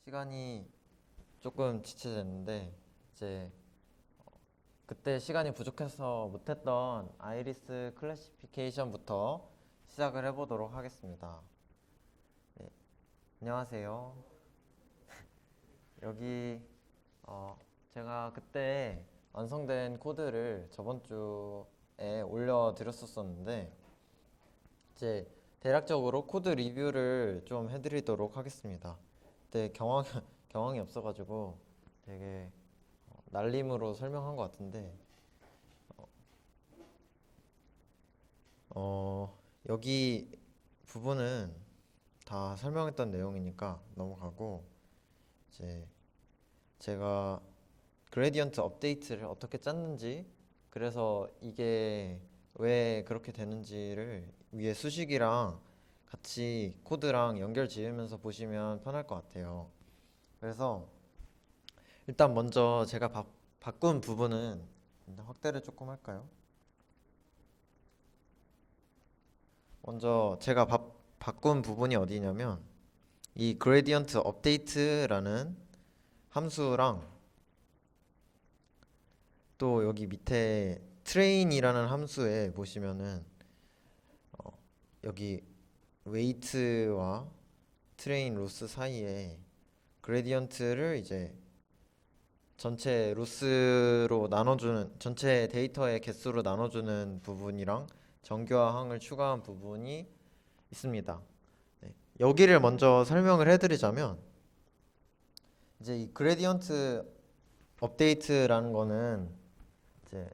시간이 조금 지체됐는데 이제 그때 시간이 부족해서 못했던 아이리스 클래시피케이션부터 시작을 해보도록 하겠습니다. 네, 안녕하세요. 여기 제가 그때 완성된 코드를 저번 주에 올려드렸었는데 이제 대략적으로 코드 리뷰를 좀 해드리도록 하겠습니다. 그때 경황이 없어가지고 되게 날림으로 설명한 것 같은데 여기 부분은 다 설명했던 내용이니까 넘어가고 이제 제가 그레디언트 업데이트를 어떻게 짰는지, 그래서 이게 왜 그렇게 되는지를 위에 수식이랑 같이 코드랑 연결 지으면서 보시면 편할 것 같아요. 그래서 일단 먼저 제가 바꾼 부분은 일단 확대를 조금 할까요? 먼저 제가 바꾼 부분이 어디냐면 이 gradient update라는 함수랑 또 여기 밑에 train이라는 함수에 보시면은 여기 weight와 train loss 사이에 gradient를 이제 전체 로스로 나눠주는, 전체 데이터의 개수로 나눠주는 부분이랑 정교화 항을 추가한 부분이 있습니다. 네. 여기를 먼저 설명을 해드리자면 이제 이 그레디언트 업데이트라는 거는 이제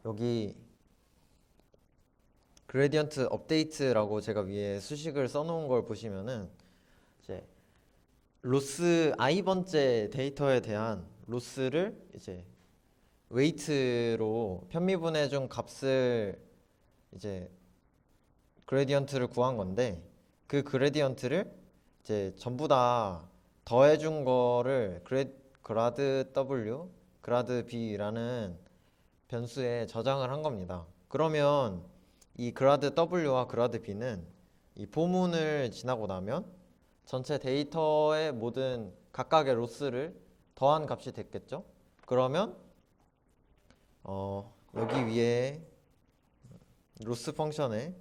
여기 그레디언트 업데이트라고 제가 위에 수식을 써놓은 걸 보시면은 이제 로스 i번째 데이터에 대한 로스를 이제 웨이트로 편미분해 준 값을 이제 그레디언트를 구한 건데, 그 그레디언트를 이제 전부 다 더해 준 거를 그라드 W, 그라드 B라는 변수에 저장을 한 겁니다. 그러면 이 그라드 W와 그라드 B는 이 포문을 지나고 나면 전체 데이터의 모든 각각의 로스를 더한 값이 됐겠죠? 그러면 여기 위에 로스 펑션에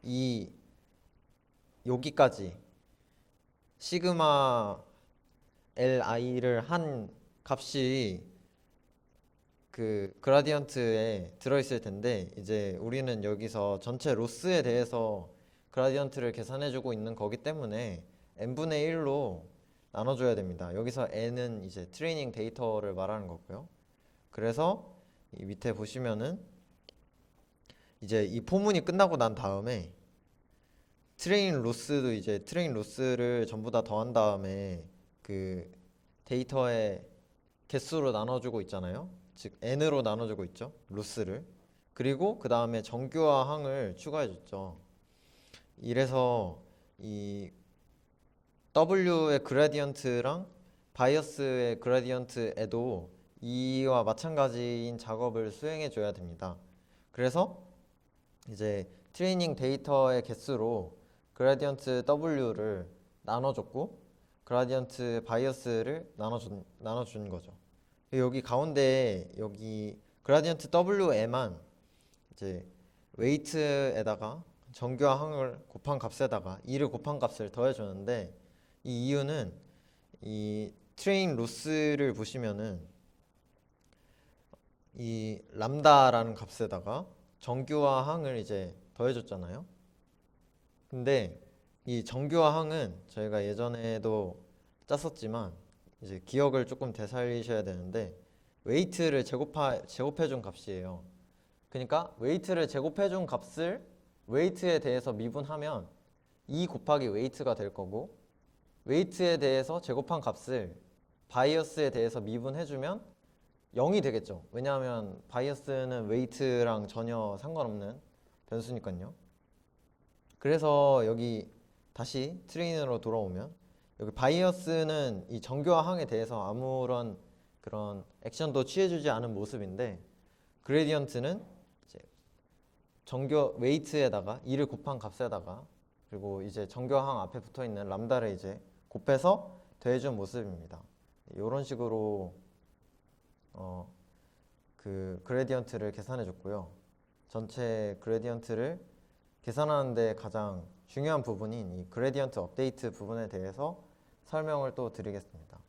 이 여기까지 시그마 li를 한 값이 그 그라디언트에 들어있을 텐데, 이제 우리는 여기서 전체 로스에 대해서 그라디언트를 계산해주고 있는 거기 때문에 n분의 1로 나눠줘야 됩니다. 여기서 n은 이제 트레이닝 데이터를 말하는 거고요. 그래서 이 밑에 보시면은 이제 이 포문이 끝나고 난 다음에 트레인 로스도 이제 트레인 로스를 전부 다 더한 다음에 그 데이터의 개수로 나눠주고 있잖아요. 즉 n으로 나눠주고 있죠, 로스를. 그리고 그 다음에 정교화 항을 추가해줬죠. 이래서 이 W의 그라디언트랑 바이어스의 그라디언트에도 이와 마찬가지인 작업을 수행해 줘야 됩니다. 그래서 이제 트레이닝 데이터의 개수로 그라디언트 W를 나눠줬고 그라디언트 바이어스를 나눠준 거죠. 여기 가운데 여기 그라디언트 W에만 이제 웨이트에다가 정교화 항을 곱한 값에다가 2를 곱한 값을 더해주는데, 이 이유는 이 트레인 로스를 보시면은 이 람다라는 값에다가 정교화 항을 이제 더해줬잖아요. 근데 이 정교화 항은 저희가 예전에도 짰었지만 이제 기억을 조금 되살리셔야 되는데, 웨이트를 제곱해준 값이에요. 그러니까 웨이트를 제곱해준 값을 웨이트에 대해서 미분하면 2 곱하기 웨이트가 될 거고, 웨이트에 대해서 제곱한 값을 바이어스에 대해서 미분해주면 0이 되겠죠. 왜냐하면 바이어스는 웨이트랑 전혀 상관없는 변수니까요. 그래서 여기 다시 트레인으로 돌아오면 여기 바이어스는 이 정교화 항에 대해서 아무런 그런 액션도 취해주지 않은 모습인데, 그레디언트는 이제 웨이트에다가 2를 곱한 값에다가 그리고 이제 정교화 항 앞에 붙어있는 람다를 이제 곱해서 더해준 모습입니다. 이런 식으로 그 그레디언트를 계산해 줬고요. 전체 그레디언트를 계산하는데 가장 중요한 부분인 이 그레디언트 업데이트 부분에 대해서 설명을 또 드리겠습니다.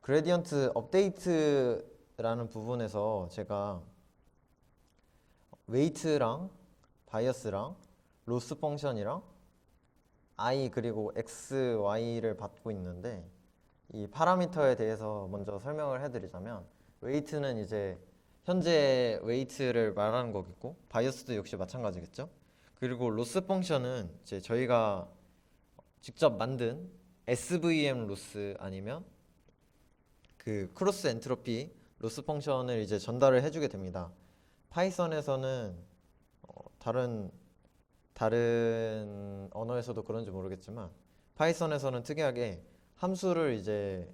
그레디언트 업데이트라는 부분에서 제가 웨이트랑 바이어스랑 로스 펑션이랑 i 그리고 x, y를 받고 있는데 이 파라미터에 대해서 먼저 설명을 해드리자면 웨이트는 이제 현재 웨이트를 말하는 거겠고 바이어스도 역시 마찬가지겠죠. 그리고 로스 펑션은 이제 저희가 직접 만든 SVM 로스 아니면 그 크로스 엔트로피 로스 펑션을 이제 전달을 해주게 됩니다. 파이썬에서는 다른 언어에서도 그런지 모르겠지만 파이썬에서는 특이하게 함수를 이제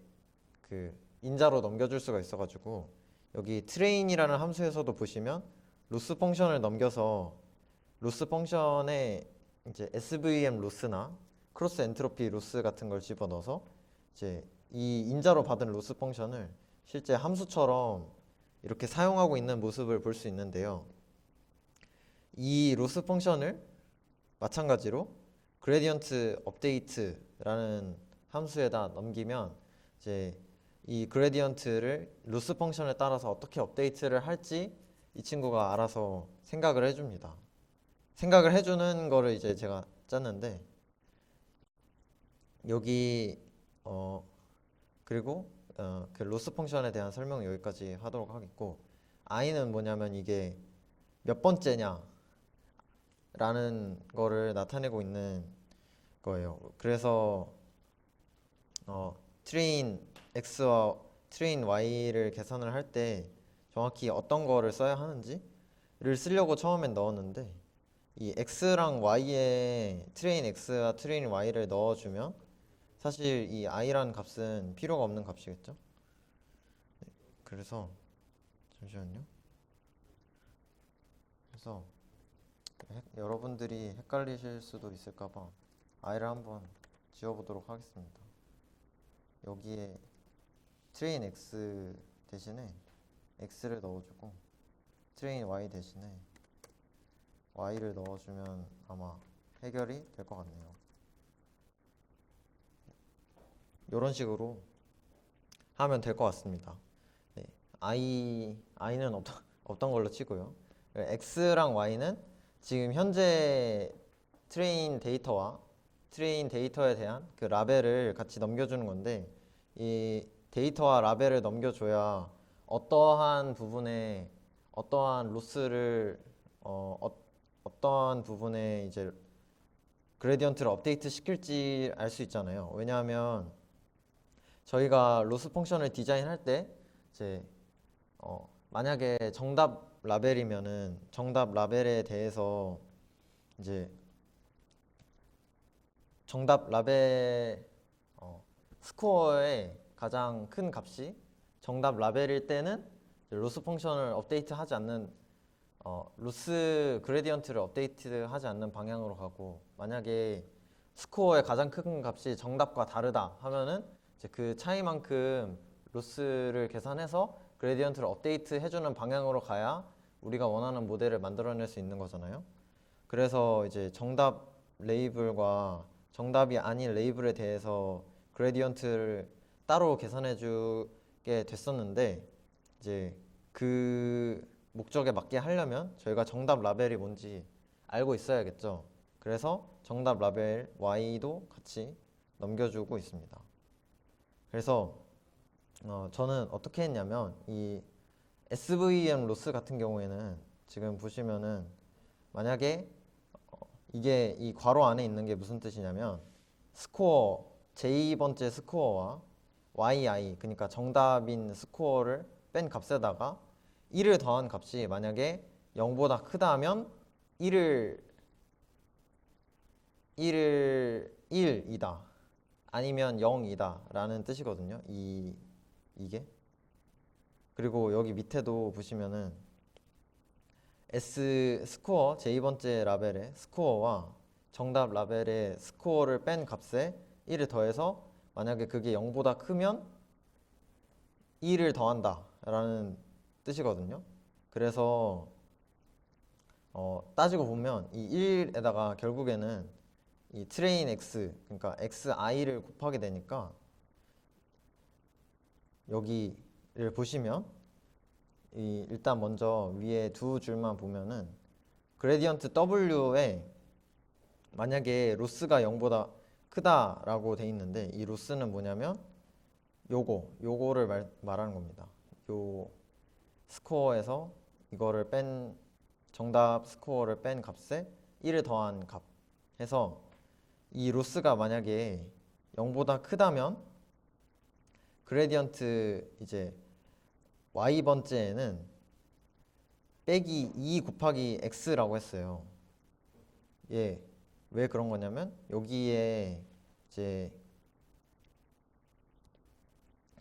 그 인자로 넘겨줄 수가 있어가지고 여기 트레인이라는 함수에서도 보시면 로스 펑션을 넘겨서 로스 펑션에 이제 SVM 로스나 크로스 엔트로피 로스 같은 걸 집어넣어서 이제 이 인자로 받은 로스 펑션을 실제 함수처럼 이렇게 사용하고 있는 모습을 볼 수 있는데요. 이 로스 펑션을 마찬가지로 그레디언트 업데이트라는 함수에다 넘기면 이제 이 그레디언트를 로스 펑션에 따라서 어떻게 업데이트를 할지 이 친구가 알아서 생각을 해줍니다. 생각을 해주는 거를 이제 제가 짰는데 여기 그리고 그 로스 펑션에 대한 설명은 여기까지 하도록 하겠고 i는 뭐냐면 이게 몇 번째냐 라는 거를 나타내고 있는 거예요. 그래서 트레인 x와 트레인 y를 계산을 할 때 정확히 어떤 거를 써야 하는지를 쓰려고 처음엔 넣었는데 이 x랑 y에 트레인 x와 트레인 y를 넣어주면 사실 이 i라는 값은 필요가 없는 값이겠죠. 네, 그래서 잠시만요. 그래서 여러분들이 헷갈리실 수도 있을까봐 i를 한번 지워보도록 하겠습니다. 여기에 트레인 x 대신에 x를 넣어주고 트레인 y 대신에 y를 넣어주면 아마 해결이 될 것 같네요. 이런 식으로 하면 될 것 같습니다. 네, i는 없던 걸로 치고요. x랑 y는 지금 현재 트레인 데이터에 대한 그 라벨을 같이 넘겨주는 건데 이 데이터와 라벨을 넘겨줘야 어떠한 부분에 어떠한 로스를 어떠한 부분에 이제 그레디언트를 업데이트 시킬지 알 수 있잖아요. 왜냐하면 저희가 로스 펑션을 디자인할 때 이제 만약에 정답 라벨이면은 정답 라벨에 대해서 이제 정답 라벨 스코어의 가장 큰 값이 정답 라벨일 때는 로스 펑션을 업데이트하지 않는 로스 그레디언트를 업데이트하지 않는 방향으로 가고 만약에 스코어의 가장 큰 값이 정답과 다르다 하면은 이제 그 차이만큼 로스를 계산해서 그레디언트를 업데이트 해주는 방향으로 가야 우리가 원하는 모델을 만들어낼 수 있는 거잖아요. 그래서 이제 정답 레이블과 정답이 아닌 레이블에 대해서 그레디언트를 따로 계산해 주게 됐었는데 이제 그 목적에 맞게 하려면 저희가 정답 라벨이 뭔지 알고 있어야겠죠. 그래서 정답 라벨 y도 같이 넘겨주고 있습니다. 그래서 저는 어떻게 했냐면 이 SVM 로스 같은 경우에는 지금 보시면은 만약에 이게 이 괄호 안에 있는 게 무슨 뜻이냐면 스코어 J번째 스코어와 yi 그러니까 정답인 스코어를 뺀 값에다가 1을 더한 값이 만약에 0보다 크다 하면 1이다 아니면 0이다 라는 뜻이거든요. 이게 그리고 여기 밑에도 보시면은 S 스코어 J번째 라벨의 스코어와 정답 라벨의 스코어를 뺀 값에 1을 더해서 만약에 그게 0보다 크면 2를 더한다 라는 뜻이거든요. 그래서 따지고 보면 이 1에다가 결국에는 이 트레인 x, 그러니까 xi를 곱하게 되니까 여기를 보시면 일단 먼저 위에 두 줄만 보면은 그레디언트 w에 만약에 로스가 0보다 크다라고 돼 있는데, 이 로스는 뭐냐면 요거를 말하는 겁니다. 요 스코어에서 이거를 뺀, 정답 스코어를 뺀 값에 1을 더한 값 해서, 이 로스가 만약에 0보다 크다면 그레디언트 이제 y번째에는 빼기 2 곱하기 x라고 했어요. 예, 왜 그런 거냐면 여기에 이제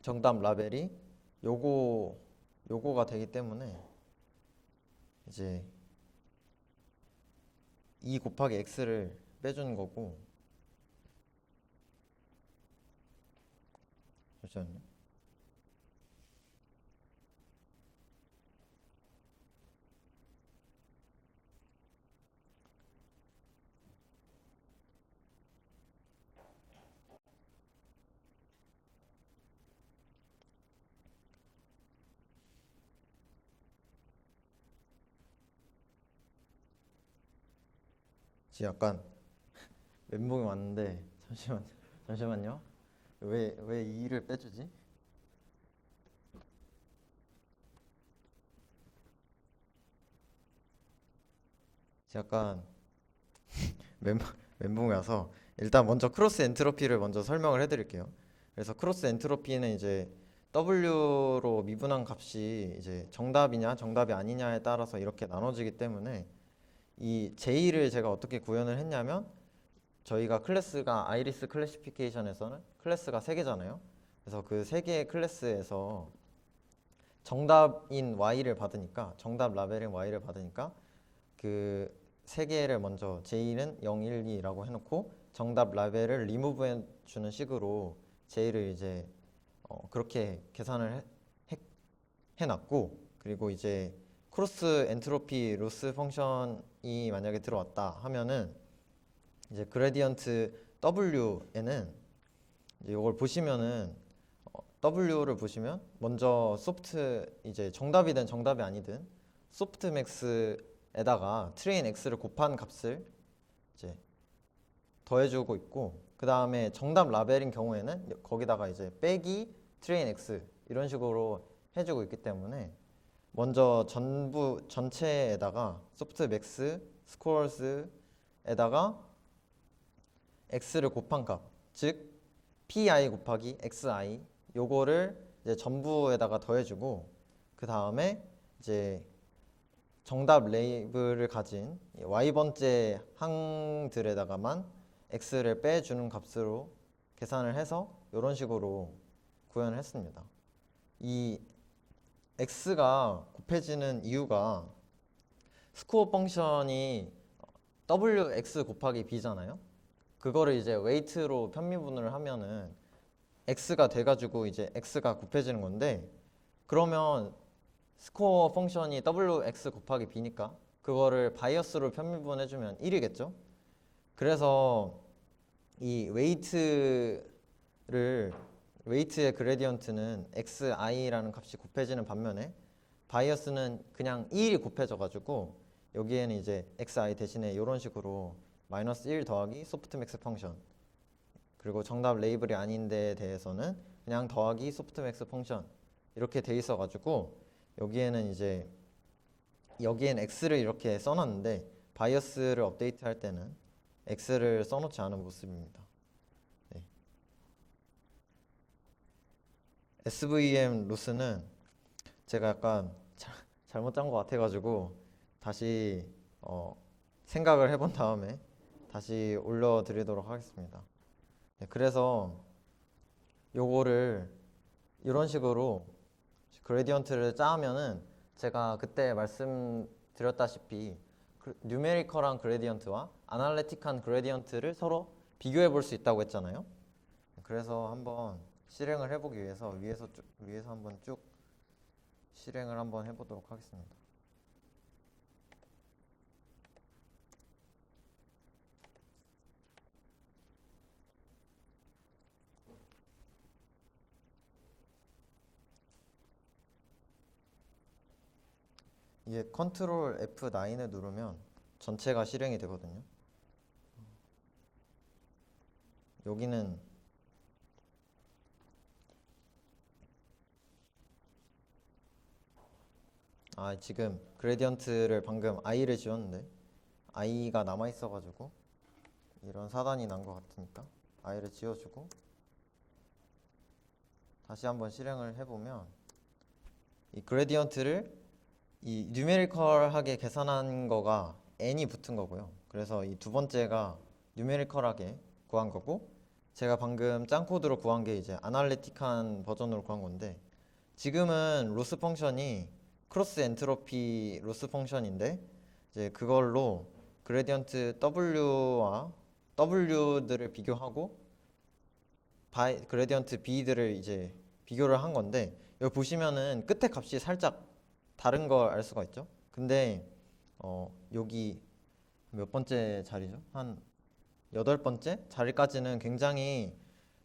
정답 라벨이 요거가 되기 때문에 이제 2 곱하기 x를 빼주는 거고. 잠시만요. 지금 약간 멘붕이 왔는데, 잠시만요. 왜 2를 빼주지? 지금 약간 멘붕이 와서 일단 먼저 크로스 엔트로피를 먼저 설명을 해드릴게요. 그래서 크로스 엔트로피는 이제 W로 미분한 값이 이제 정답이냐 정답이 아니냐에 따라서 이렇게 나눠지기 때문에, 이 J를 제가 어떻게 구현을 했냐면, 저희가 클래스가 아이리스 클래시피케이션에서는 클래스가 3개잖아요. 그래서 그 3개의 클래스에서 정답인 Y를 받으니까, 정답 라벨인 Y를 받으니까 그 3개를 먼저 J는 0, 1, 2라고 해놓고 정답 라벨을 리무브해 주는 식으로 J를 이제 그렇게 계산을 해놨고, 그리고 이제 크로스 엔트로피 로스 펑션이 만약에 들어왔다 하면은 이제 그레디언트 W에는 이제 이걸 보시면은 W를 보시면 먼저 소프트, 이제 정답이든 정답이 아니든 소프트맥스에다가 트레인 X를 곱한 값을 이제 더해주고 있고, 그 다음에 정답 라벨인 경우에는 거기다가 이제 빼기 트레인 X 이런 식으로 해주고 있기 때문에, 먼저 전체에다가 소프트맥스 스코어스에다가 x를 곱한 값, 즉 pi 곱하기 xi, 요거를 이제 전부에다가 더해주고, 그 다음에 이제 정답 레이블을 가진 y번째 항들에다가만 x를 빼주는 값으로 계산을 해서 이런 식으로 구현을 했습니다. 이 x가 곱해지는 이유가 스코어 펑션이 wx 곱하기 b잖아요. 그거를 이제 웨이트로 편미분을 하면은 x가 돼가지고 이제 x가 곱해지는 건데, 그러면 스코어 펑션이 wx 곱하기 b니까 그거를 바이어스로 편미분해주면 1이겠죠? 그래서 이 웨이트의 그레디언트는 xi라는 값이 곱해지는 반면에, 바이어스는 그냥 1이 곱해져가지고 여기에는 이제 xi 대신에 이런 식으로 마이너스 1 더하기 소프트맥스 펑션, 그리고 정답 레이블이 아닌 데에 대해서는 그냥 더하기 소프트맥스 펑션, 이렇게 돼 있어가지고 여기에는 x를 이렇게 써놨는데, 바이어스를 업데이트 할 때는 x를 써놓지 않은 모습입니다. 네. SVM 로스는 제가 약간 잘못 짠 것 같아가지고 다시 생각을 해본 다음에 다시 올려드리도록 하겠습니다. 네, 그래서 요거를 이런 식으로 그레디언트를 짜면은, 제가 그때 말씀드렸다시피 뉴메리컬한 그레디언트와 아날리틱한 그레디언트를 서로 비교해 볼 수 있다고 했잖아요. 그래서 한번 실행을 해보기 위해서 위에서 한번 쭉 실행을 한번 해보도록 하겠습니다. 이게 컨트롤 F9을 누르면 전체가 실행이 되거든요. 여기는 지금 그레디언트를 방금 i를 지웠는데 i가 남아 있어가지고 이런 사단이 난 것 같으니까 i를 지워주고 다시 한번 실행을 해보면 이 그레디언트를 이 뉴메리컬하게 계산한 거가 n이 붙은 거고요. 그래서 이 두 번째가 뉴메리컬하게 구한 거고, 제가 방금 짱코드로 구한 게 이제 아날리틱한 버전으로 구한 건데, 지금은 로스 펑션이 크로스 엔트로피 로스 펑션인데 이제 그걸로 그레디언트 W와 W들을 비교하고 그레디언트 B들을 이제 비교를 한 건데, 여기 보시면은 끝에 값이 살짝 다른 걸 알 수가 있죠. 근데 여기 몇 번째 자리죠? 한 8번째 자리까지는 굉장히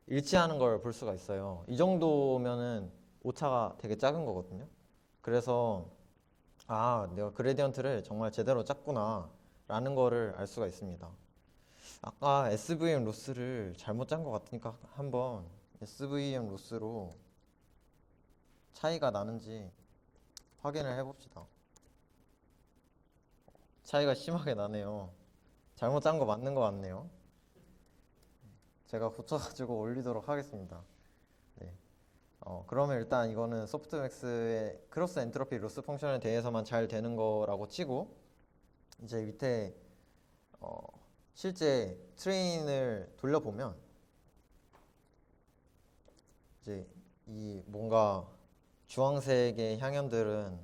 일치하는 걸 볼 수가 있어요. 이 정도면은 오차가 되게 작은 거거든요. 그래서 내가 그레디언트를 정말 제대로 짰구나 라는 거를 알 수가 있습니다. 아까 SVM 로스를 잘못 짠 것 같으니까 한번 SVM 로스로 차이가 나는지 확인을 해봅시다. 차이가 심하게 나네요. 잘못 짠 거 맞는 거 같네요. 제가 고쳐가지고 올리도록 하겠습니다. 네. 그러면 일단 이거는 소프트맥스의 크로스 엔트로피 로스 펑션에 대해서만 잘 되는 거라고 치고, 이제 밑에 실제 트레인을 돌려보면 이제 이 뭔가 주황색의 향연들은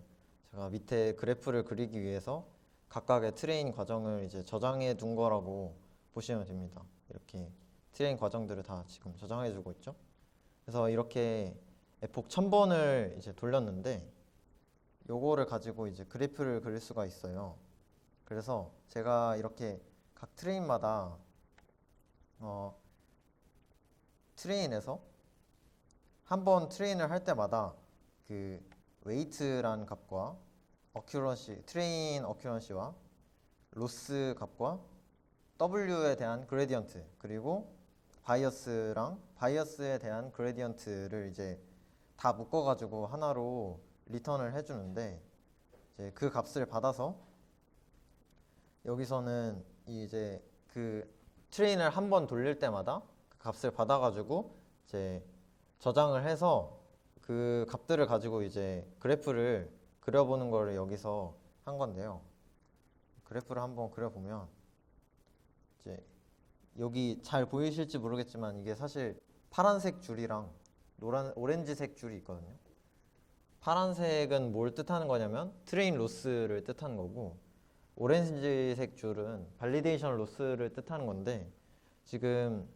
제가 밑에 그래프를 그리기 위해서 각각의 트레인 과정을 이제 저장해 둔 거라고 보시면 됩니다. 이렇게 트레인 과정들을 다 지금 저장해 주고 있죠. 그래서 이렇게 에폭 1000번을 이제 돌렸는데 요거를 가지고 이제 그래프를 그릴 수가 있어요. 그래서 제가 이렇게 각 트레인마다 트레인에서 한 번 트레인을 할 때마다 그 웨이트라는 값과 어큐런시, 트레인 어큐런시와 로스 값과 W에 대한 그레디언트, 그리고 바이어스랑 바이어스에 대한 그레디언트를 이제 다 묶어가지고 하나로 리턴을 해주는데, 이제 그 값을 받아서 여기서는 이제 그 트레인을 한 번 돌릴 때마다 그 값을 받아가지고 이제 저장을 해서 그 값들을 가지고 이제 그래프를 그려보는 거를 여기서 한 건데요. 그래프를 한번 그려보면 이제 여기 잘 보이실지 모르겠지만 이게 사실 파란색 줄이랑 오렌지색 줄이 있거든요. 파란색은 뭘 뜻하는 거냐면 트레인 로스를 뜻하는 거고, 오렌지색 줄은 발리데이션 로스를 뜻하는 건데, 지금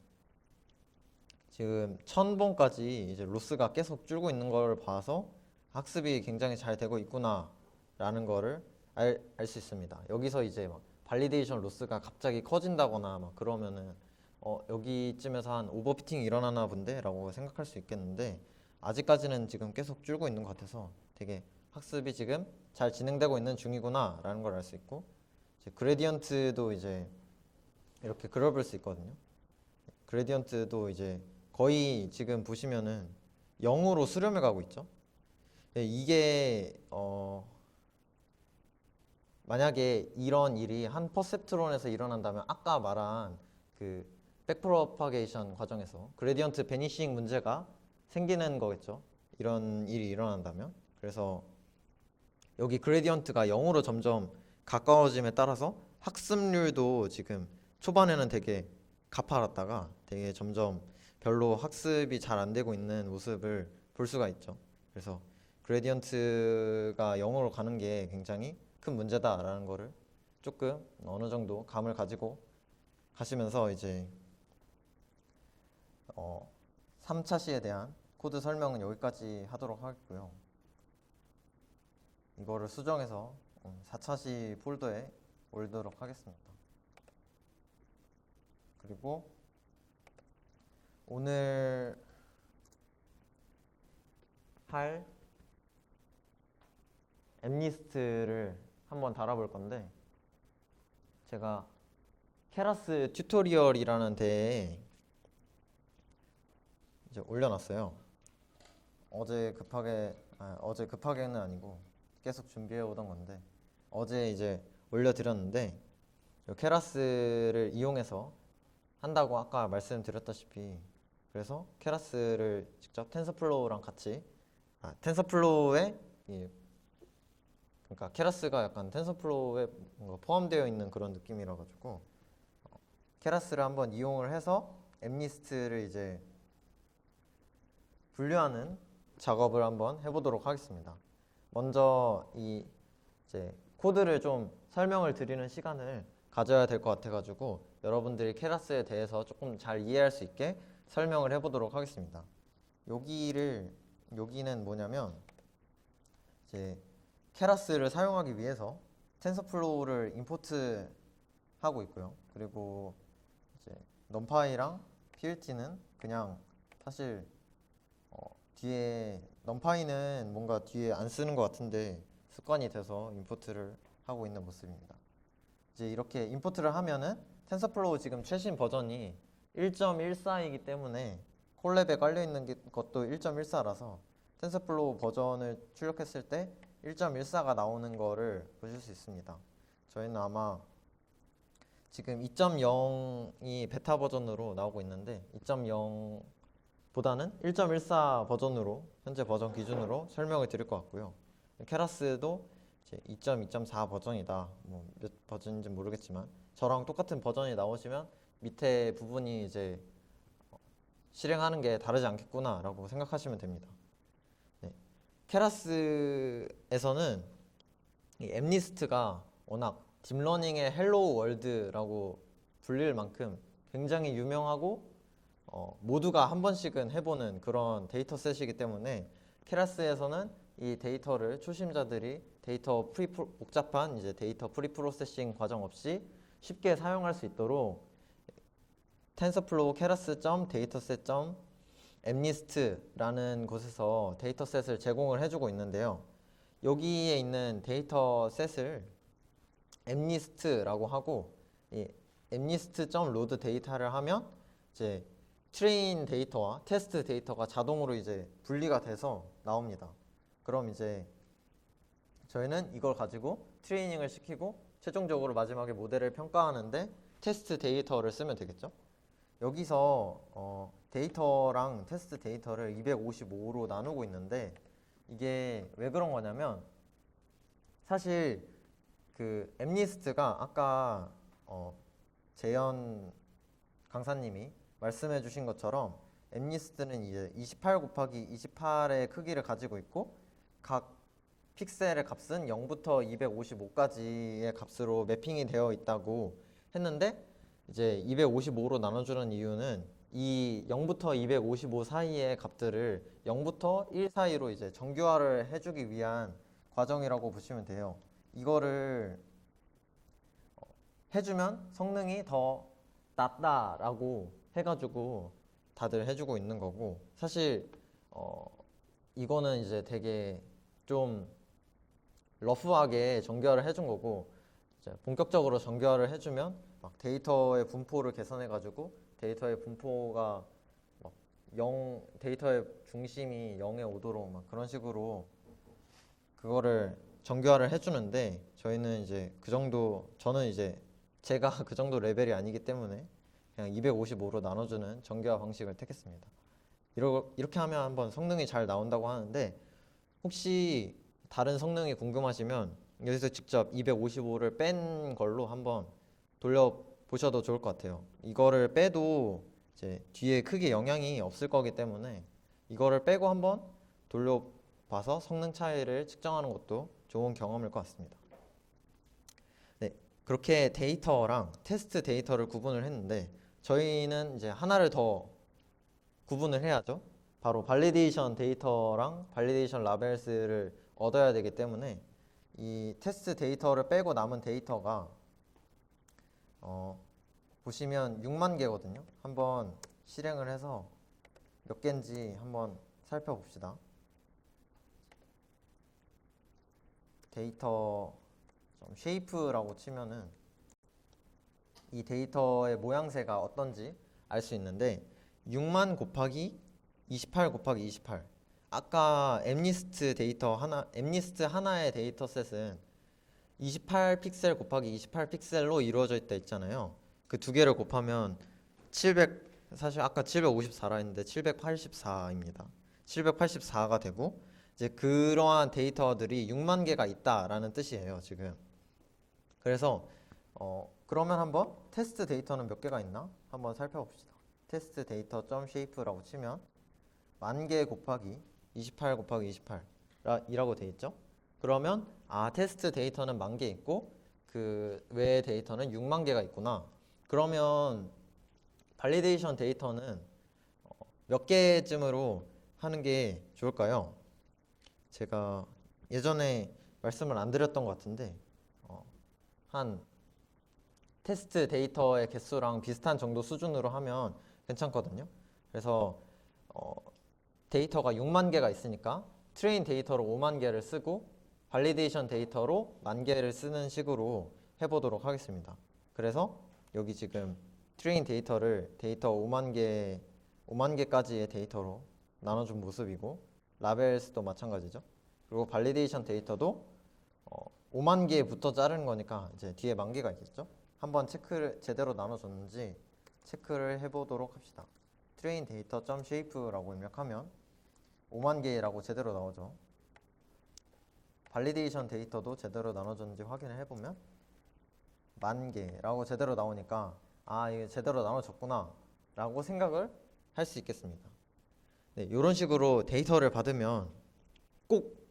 1000번까지 이제 로스가 계속 줄고 있는 걸 봐서 학습이 굉장히 잘 되고 있구나 라는 거를 알 수 있습니다. 여기서 이제 막 발리데이션 로스가 갑자기 커진다거나 막 그러면은 여기쯤에서 한 오버피팅이 일어나나 본데 라고 생각할 수 있겠는데, 아직까지는 지금 계속 줄고 있는 것 같아서 되게 학습이 지금 잘 진행되고 있는 중이구나 라는 걸 알 수 있고, 이제 그레디언트도 이제 이렇게 그려볼 수 있거든요. 그레디언트도 이제 거의 지금 보시면은 0으로 수렴해 가고 있죠. 이게 만약에 이런 일이 한 퍼셉트론에서 일어난다면 아까 말한 그 백프로파게이션 과정에서 그레디언트 베니싱 문제가 생기는 거겠죠. 이런 일이 일어난다면. 그래서 여기 그레디언트가 0으로 점점 가까워짐에 따라서 학습률도 지금 초반에는 되게 가파랐다가 되게 점점 별로 학습이 잘 안 되고 있는 모습을 볼 수가 있죠. 그래서 그레디언트가 0으로 가는 게 굉장히 큰 문제다라는 거를 조금 어느 정도 감을 가지고 가시면서 이제 3차 시에 대한 코드 설명은 여기까지 하도록 하겠고요. 이거를 수정해서 4차 시 폴더에 올리도록 하겠습니다. 그리고 오늘 할 앱리스트를 한번 달아볼 건데, 제가 케라스 튜토리얼이라는 데에 이제 올려놨어요. 어제 급하게는 아니고 계속 준비해 오던 건데, 어제 이제 올려드렸는데, 이 케라스를 이용해서 한다고 아까 말씀드렸다시피, 그래서 케라스를 직접 텐서플로우랑 같이 텐서플로우에 그러니까 케라스가 약간 텐서플로우에 뭔가 포함되어 있는 그런 느낌이라 가지고 케라스를 한번 이용을 해서 앱리스트를 이제 분류하는 작업을 한번 해보도록 하겠습니다. 먼저 이제 코드를 좀 설명을 드리는 시간을 가져야 될 것 같아가지고 여러분들이 케라스에 대해서 조금 잘 이해할 수 있게 설명을 해보도록 하겠습니다. 여기는 뭐냐면 이제 케라스를 사용하기 위해서 텐서플로우를 임포트 하고 있고요. 그리고 이제 넘파이랑 PLT는 그냥 사실 뒤에 넘파이는 뭔가 뒤에 안 쓰는 것 같은데 습관이 돼서 임포트를 하고 있는 모습입니다. 이제 이렇게 임포트를 하면은 텐서플로우 지금 최신 버전이 1.14이기 때문에 콜랩에 깔려 있는 것도 1.14라서 텐서플로우 버전을 출력했을 때 1.14가 나오는 거를 보실 수 있습니다. 저희는 아마 지금 2.0이 베타 버전으로 나오고 있는데 2.0 보다는 1.14 버전으로 현재 버전 기준으로 설명을 드릴 것 같고요. 케라스도 이제 2.2.4 버전이다. 뭐 몇 버전인지 모르겠지만 저랑 똑같은 버전이 나오시면 밑에 부분이 이제 실행하는 게 다르지 않겠구나라고 생각하시면 됩니다. 네. 케라스에서는 이 앱리스트가 워낙 딥러닝의 헬로우 월드라고 불릴 만큼 굉장히 유명하고 모두가 한 번씩은 해보는 그런 데이터셋이기 때문에 케라스에서는 이 데이터를 초심자들이 복잡한 이제 데이터 프리프로세싱 과정 없이 쉽게 사용할 수 있도록 텐서플로우 keras.dataset.mlist라는 곳에서 데이터셋을 제공을 해주고 있는데요. 여기에 있는 데이터셋을 mlist라고 하고, 이 mlist.load 데이터를 하면 이제 트레인 데이터와 테스트 데이터가 자동으로 이제 분리가 돼서 나옵니다. 그럼 이제 저희는 이걸 가지고 트레이닝을 시키고 최종적으로 마지막에 모델을 평가하는데 테스트 데이터를 쓰면 되겠죠. 여기서 데이터랑 테스트 데이터를 255로 나누고 있는데, 이게 왜 그런 거냐면 사실 그 앱리스트가 아까 재현 강사님이 말씀해 주신 것처럼 앱리스트는 이제 28 곱하기 28의 크기를 가지고 있고 각 픽셀의 값은 0부터 255까지의 값으로 매핑이 되어 있다고 했는데, 이제 255로 나눠주는 이유는 이 0부터 255 사이의 값들을 0부터 1 사이로 이제 정규화를 해주기 위한 과정이라고 보시면 돼요. 이거를 해주면 성능이 더 낫다라고 해가지고 다들 해주고 있는 거고, 사실 이거는 이제 되게 좀 러프하게 정교화를 해준 거고, 이제 본격적으로 정교화를 해주면 막 데이터의 분포를 개선해가지고 데이터의 분포가 막 데이터의 중심이 0에 오도록 막 그런 식으로 그거를 정교화를 해주는데, 저희는 이제 저는 이제 제가 그 정도 레벨이 아니기 때문에 그냥 255로 나눠주는 정교화 방식을 택했습니다. 이렇게 하면 한번 성능이 잘 나온다고 하는데, 혹시 다른 성능이 궁금하시면 여기서 직접 255를 뺀 걸로 한번 돌려보셔도 좋을 것 같아요. 이거를 빼도 이제 뒤에 크게 영향이 없을 거기 때문에 이거를 빼고 한번 돌려봐서 성능 차이를 측정하는 것도 좋은 경험일 것 같습니다. 네, 그렇게 데이터랑 테스트 데이터를 구분을 했는데, 저희는 이제 하나를 더 구분을 해야죠. 바로 발리데이션 데이터랑 발리데이션 라벨스를 얻어야 되기 때문에 이 테스트 데이터를 빼고 남은 데이터가 보시면 6만 개거든요. 한번 실행을 해서 몇 개인지 한번 살펴봅시다. 데이터 쉐이프라고 치면은 이 데이터의 모양새가 어떤지 알 수 있는데 6만 곱하기 28 곱하기 28. 아까 엠리스트 하나의 데이터셋은 28 픽셀 곱하기 28 픽셀로 이루어져 있다 했잖아요. 그 두 개를 곱하면 700, 사실 아까 754라 했는데 784입니다. 784가 되고 이제 그러한 데이터들이 6만 개가 있다라는 뜻이에요, 지금. 그래서 그러면 한번 테스트 데이터는 몇 개가 있나? 한번 살펴봅시다. 테스트 데이터 점 쉐이프라고 치면 10,000개 곱하기 28 곱하기 28 이라고 돼 있죠. 그러면 테스트 데이터는 10,000개 있고 그 외의 데이터는 6만 개가 있구나. 그러면 발리데이션 데이터는 몇 개쯤으로 하는 게 좋을까요? 제가 예전에 말씀을 안 드렸던 것 같은데 한 테스트 데이터의 개수랑 비슷한 정도 수준으로 하면 괜찮거든요. 그래서 데이터가 6만 개가 있으니까 트레인 데이터로 5만 개를 쓰고 발리데이션 데이터로 10,000개를 쓰는 식으로 해보도록 하겠습니다. 그래서 여기 지금 트레인 데이터를 데이터 5만 개까지의 데이터로 나눠준 모습이고 라벨스도 마찬가지죠. 그리고 발리데이션 데이터도 5만 개부터 자르는 거니까 이제 뒤에 10,000개가 있겠죠. 한번 체크를 제대로 나눠줬는지 체크를 해보도록 합시다. 트레인 데이터 점 쉐이프라고 입력하면 5만 개라고 제대로 나오죠. 발리데이션 데이터도 제대로 나눠졌는지 확인을 해보면 10,000개라고 제대로 나오니까 이게 제대로 나눠졌구나 라고 생각을 할 수 있겠습니다. 네, 이런 식으로 데이터를 받으면 꼭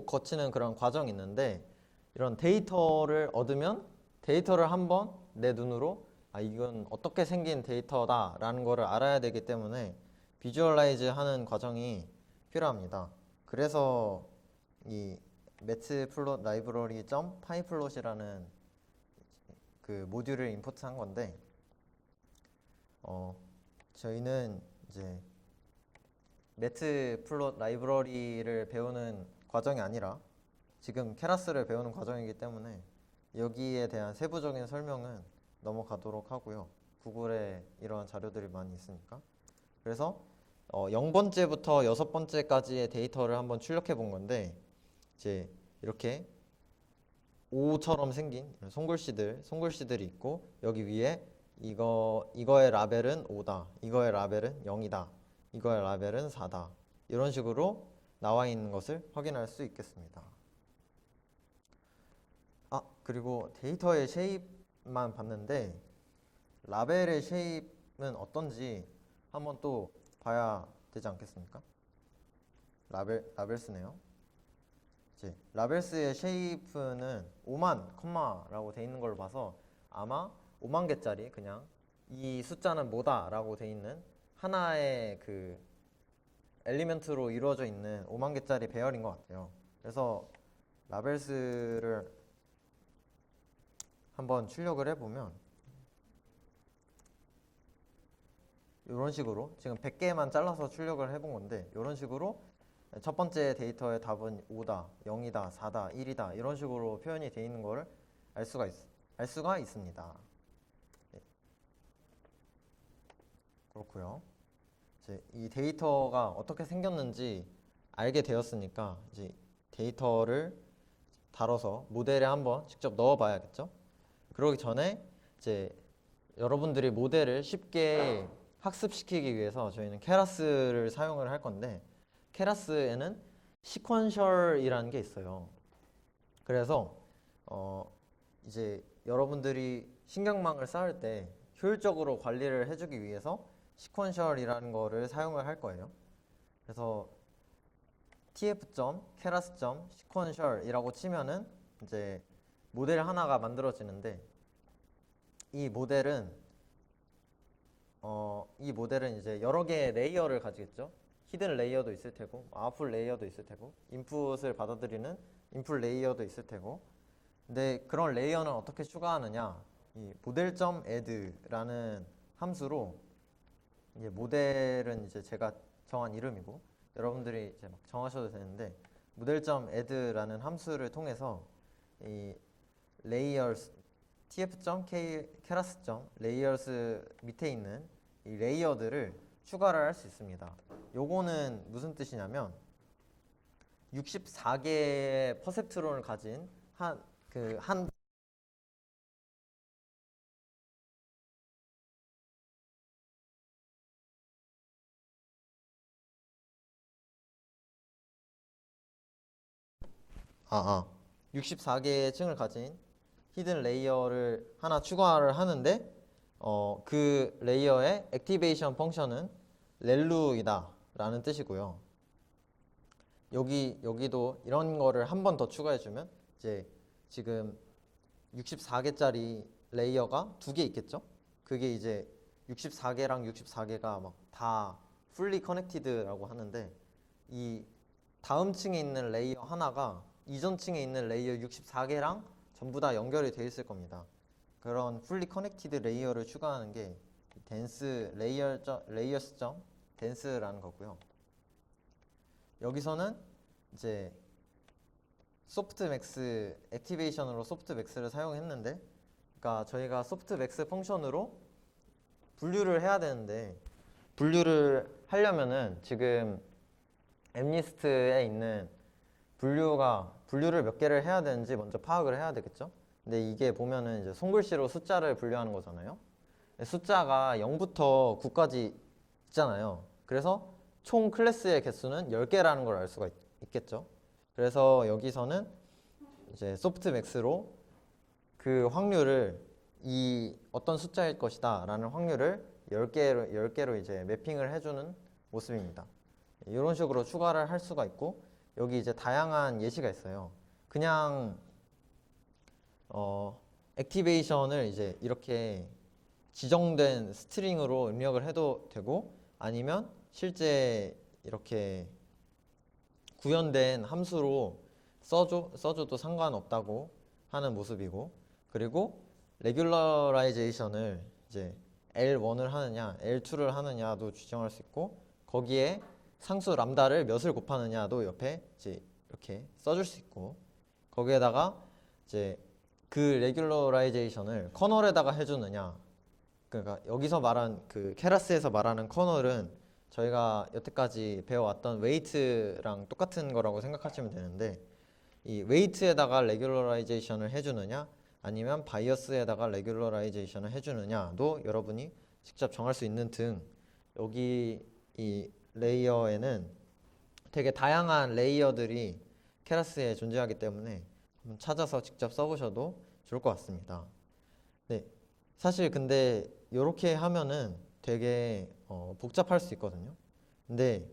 거치는 그런 과정이 있는데 이런 데이터를 얻으면 데이터를 한번 내 눈으로 이건 어떻게 생긴 데이터다 라는 거를 알아야 되기 때문에 비주얼라이즈 하는 과정이 필요합니다. 그래서 이 매트플롯 라이브러리 점 파이플롯이라는 그 모듈을 임포트한 건데 저희는 이제 매트플롯 라이브러리를 배우는 과정이 아니라 지금 케라스를 배우는 과정이기 때문에 여기에 대한 세부적인 설명은 넘어가도록 하고요. 구글에 이러한 자료들이 많이 있으니까. 그래서 0번째부터 6번째까지의 데이터를 한번 출력해 본 건데 이제 이렇게 O처럼 생긴 손글씨들이 있고 여기 위에 이거의 라벨은 5다. 이거의 라벨은 0이다. 이거의 라벨은 4다. 이런 식으로 나와 있는 것을 확인할 수 있겠습니다. 그리고 데이터의 쉐입만 봤는데 라벨의 쉐입은 어떤지 한번 또 봐야 되지 않겠습니까? 라벨스네요. 이제 라벨스의 쉐입은 5만 컴마라고 돼 있는 걸 봐서 아마 5만 개짜리 그냥 이 숫자는 뭐다 라고 돼 있는 하나의 그 엘리멘트로 이루어져 있는 5만 개짜리 배열인 것 같아요. 그래서 라벨스를 한번 출력을 해보면 이런 식으로 지금 100개만 잘라서 출력을 해본 건데 이런 식으로 첫 번째 데이터의 답은 5다, 0이다, 4다, 1이다 이런 식으로 표현이 되어 있는 것을 알 수가 있습니다. 네. 그렇고요. 이제 이 데이터가 어떻게 생겼는지 알게 되었으니까 이제 데이터를 다뤄서 모델에 한번 직접 넣어 봐야겠죠. 그러기 전에 이제 여러분들이 모델을 쉽게 학습시키기 위해서 저희는 케라스를 사용을 할 건데 케라스에는 시퀀셜이라는 게 있어요. 그래서 이제 여러분들이 신경망을 쌓을 때 효율적으로 관리를 해주기 위해서 시퀀셜이라는 거를 사용을 할 거예요. 그래서 tf.keras.sequential이라고 치면은 이제 모델 하나가 만들어지는데 이 모델은 이 모델은 이제 여러 개의 레이어를 가지겠죠. 히든 레이어도 있을 테고, 아웃풋 레이어도 있을 테고, 인풋을 받아들이는 인풋 레이어도 있을 테고. 근데 그런 레이어는 어떻게 추가하느냐? 이 model.add라는 함수로, 이제 모델은 이제 제가 정한 이름이고 여러분들이 이제 막 정하셔도 되는데, model.add라는 함수를 통해서 이 layers tf.keras.layers 밑에 있는 이 레이어들을 추가를 할 수 있습니다. 요거는 무슨 뜻이냐면 64개의 퍼셉트론을 가진 한 아, 아. 64개의 층을 가진 히든 레이어를 하나 추가를 하는데, 그 레이어의 액티베이션 펑션은 렐루이다 라는 뜻이고요. 여기도 이런 거를 한 번 더 추가해주면 이제 지금 64개짜리 레이어가 두 개 있겠죠? 그게 이제 64개랑 64개가 막 다 fully connected라고 하는데, 이 다음 층에 있는 레이어 하나가 이전 층에 있는 레이어 64개랑 전부 다 연결이 되어 있을 겁니다. 그런 fully connected 레이어를 추가하는 게 dense layers.dense라는 거고요. 여기서는 이제 소프트맥스 액티베이션으로 소프트맥스를 사용했는데, 그러니까 저희가 소프트맥스 펑션으로 분류를 해야 되는데, 분류를 하려면은 지금 엠리스트에 있는 분류를 몇 개를 해야 되는지 먼저 파악을 해야 되겠죠. 근데 이게 보면은 이제 손글씨로 숫자를 분류하는 거잖아요. 숫자가 0부터 9까지 있잖아요. 그래서 총 클래스의 개수는 10개라는 걸 알 수가 있겠죠. 그래서 여기서는 이제 소프트맥스로 그 확률을 이 어떤 숫자일 것이다 라는 확률을 10개로 이제 매핑을 해주는 모습입니다. 이런 식으로 추가를 할 수가 있고, 여기 이제 다양한 예시가 있어요. 그냥 액티베이션을 이제 이렇게 지정된 스트링으로 입력을 해도 되고, 아니면 실제 이렇게 구현된 함수로 써줘도 상관없다고 하는 모습이고, 그리고 레귤러라이제이션을 이제 L1을 하느냐 L2를 하느냐도 지정할 수 있고, 거기에 상수 람다를 몇을 곱하느냐도 옆에 이제 이렇게 써줄 수 있고, 거기에다가 이제 그 레귤러라이제이션을 커널에다가 해주느냐, 그러니까 여기서 말한 그 케라스에서 말하는 커널은 저희가 여태까지 배워왔던 웨이트랑 똑같은 거라고 생각하시면 되는데, 이 웨이트에다가 레귤러라이제이션을 해주느냐 아니면 바이어스에다가 레귤러라이제이션을 해주느냐도 여러분이 직접 정할 수 있는 등, 여기 이 레이어에는 되게 다양한 레이어들이 케라스에 존재하기 때문에 한번 찾아서 직접 써보셔도 좋을 것 같습니다. 네, 사실 근데 이렇게 하면은 되게 복잡할 수 있거든요. 근데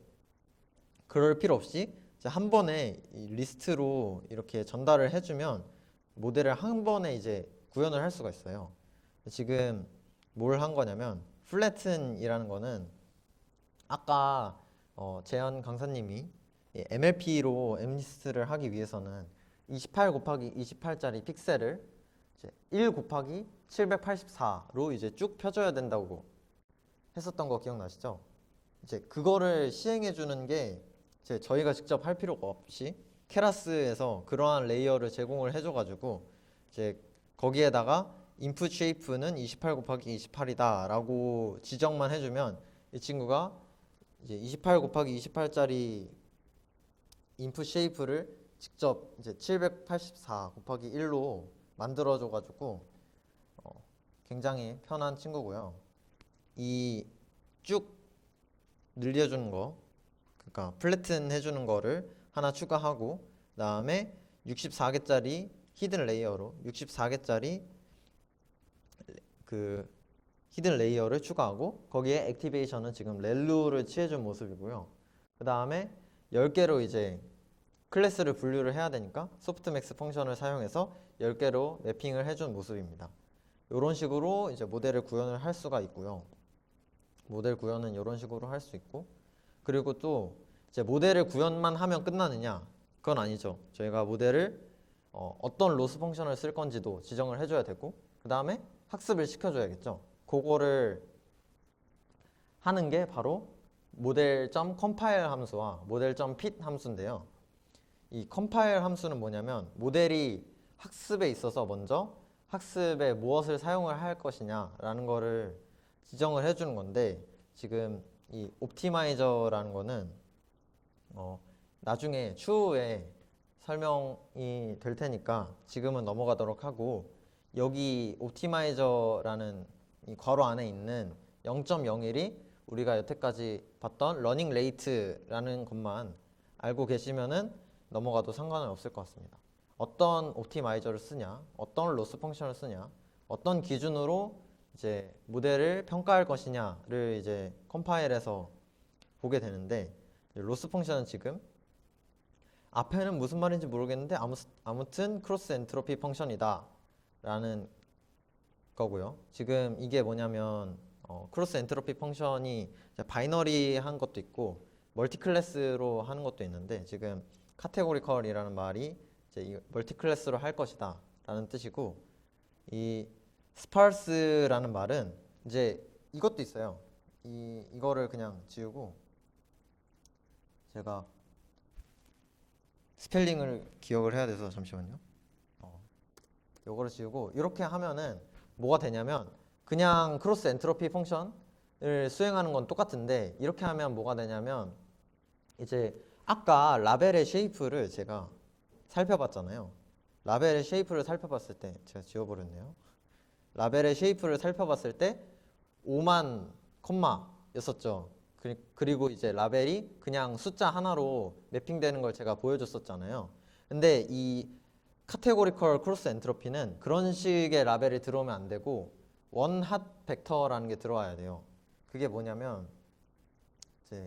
그럴 필요 없이 이제 한 번에 이 리스트로 이렇게 전달을 해주면 모델을 한 번에 이제 구현을 할 수가 있어요. 지금 뭘 한 거냐면, 플래튼이라는 거는 아까 재현 강사님이 MLP로 엠리스트를 하기 위해서는 28 곱하기 28짜리 픽셀을 이제 1 곱하기 784로 이제 쭉 펴줘야 된다고 했었던 거 기억나시죠? 이제 그거를 시행해 주는 게 이제 저희가 직접 할 필요가 없이 케라스에서 그러한 레이어를 제공을 해줘가지고, 이제 거기에다가 input shape는 28 곱하기 28이다 라고 지정만 해주면 이 친구가 이제 28 곱하기 28짜리 input shape를 직접 이제 784 곱하기 1로 만들어줘가지고 굉장히 편한 친구고요. 이 쭉 늘려주는 거, 그러니까 플래튼 해주는 거를 하나 추가하고, 그 다음에 64개짜리 히든 레이어로 64개짜리 그 히든 레이어를 추가하고, 거기에 액티베이션은 지금 렐루를 취해준 모습이고요. 그 다음에 10개로 이제 클래스를 분류를 해야 되니까 소프트맥스 펑션을 사용해서 10개로 매핑을 해준 모습입니다. 이런 식으로 이제 모델을 구현을 할 수가 있고요. 모델 구현은 이런 식으로 할 수 있고, 그리고 또 이제 모델을 구현만 하면 끝나느냐? 그건 아니죠. 저희가 모델을 어떤 로스 펑션을 쓸 건지도 지정을 해줘야 되고, 그 다음에 학습을 시켜줘야겠죠. 그거를 하는 게 바로 모델.compile 함수와 모델.fit 함수인데요. 이 compile 함수는 뭐냐면 모델이 학습에 있어서 먼저 학습에 무엇을 사용을 할 것이냐라는 거를 지정을 해주는 건데, 지금 이 옵티마이저라는 거는 나중에 추후에 설명이 될 테니까 지금은 넘어가도록 하고, 여기 옵티마이저라는 이 괄호 안에 있는 0.01이 우리가 여태까지 봤던 러닝 레이트라는 것만 알고 계시면은 넘어가도 상관은 없을 것 같습니다. 어떤 옵티마이저를 쓰냐, 어떤 로스 펑션을 쓰냐, 어떤 기준으로 이제 모델을 평가할 것이냐를 이제 컴파일해서 보게 되는데, 로스 펑션은 지금 앞에는 무슨 말인지 모르겠는데 아무튼 크로스 엔트로피 펑션이다 라는 거고요. 지금 이게 뭐냐면 크로스 엔트로피 펑션이 바이너리한 것도 있고 멀티클래스로 하는 것도 있는데, 지금 카테고리컬이라는 말이 이제 멀티클래스로 할 것이다 라는 뜻이고, 이 스파르스라는 말은 이제 이것도 있어요. 이거를 그냥 지우고, 제가 스펠링을 기억을 해야 돼서 잠시만요. 요거를 지우고 이렇게 하면은 뭐가 되냐면, 그냥 크로스 엔트로피 펑션을 수행하는 건 똑같은데, 이렇게 하면 뭐가 되냐면, 이제 아까 라벨의 쉐이프를 제가 살펴봤잖아요. 라벨의 쉐이프를 살펴봤을 때, 제가 지워버렸네요. 라벨의 쉐이프를 살펴봤을 때 5만 콤마였었죠. 그리고 이제 라벨이 그냥 숫자 하나로 매핑되는 걸 제가 보여줬었잖아요. 근데 이 카테고리컬 크로스 엔트로피는 그런 식의 라벨이 들어오면 안 되고 원핫 벡터라는 게 들어와야 돼요. 그게 뭐냐면, 이제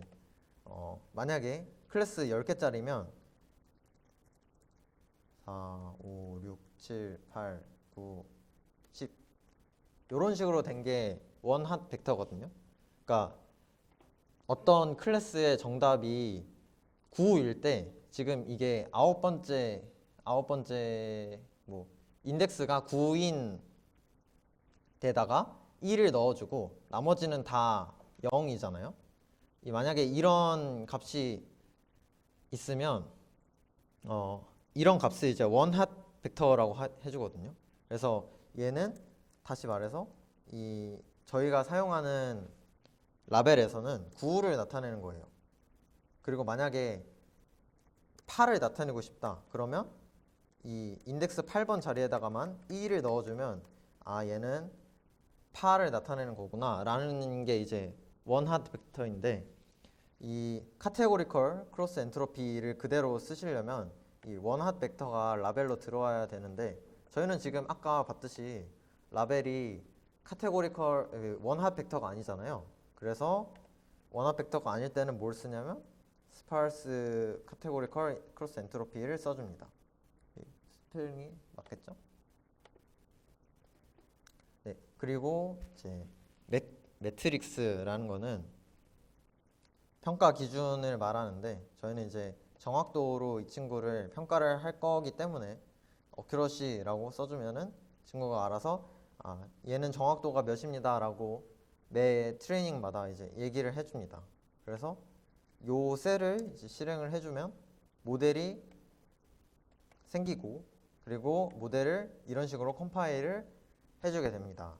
만약에 클래스 10개짜리면 4, 5, 6, 7, 8, 9, 10 이런 식으로 된 게 원핫 벡터거든요. 그러니까 어떤 클래스의 정답이 9일 때, 지금 이게 아홉 번째 뭐 인덱스가 9인 데다가 1을 넣어주고 나머지는 다 0이잖아요. 만약에 이런 값이 있으면 이런 값을 이제 원핫 벡터라고 해주거든요. 그래서 얘는 다시 말해서 저희가 사용하는 라벨에서는 9를 나타내는 거예요. 그리고 만약에 8을 나타내고 싶다 그러면 이 인덱스 8번 자리에다가만 2를 넣어주면 얘는 8을 나타내는 거구나 라는 게 이제 원핫 벡터인데, 이 카테고리컬 크로스 엔트로피를 그대로 쓰시려면 이 원핫 벡터가 라벨로 들어와야 되는데, 저희는 지금 아까 봤듯이 라벨이 카테고리컬 원핫 벡터가 아니잖아요. 그래서 원핫 벡터가 아닐 때는 뭘 쓰냐면 스파르스 카테고리컬 크로스 엔트로피를 써줍니다. 스펠링이 맞겠죠? 네, 그리고 이제 매트릭스라는 거는 평가 기준을 말하는데, 저희는 이제 정확도로 이 친구를 평가를 할 거기 때문에 어큐러시라고 써주면은 친구가 알아서 얘는 정확도가 몇입니다 라고 매 트레이닝마다 이제 얘기를 해줍니다. 그래서 요 셀을 이제 실행을 해주면 모델이 생기고, 그리고 모델을 이런 식으로 컴파일을 해주게 됩니다.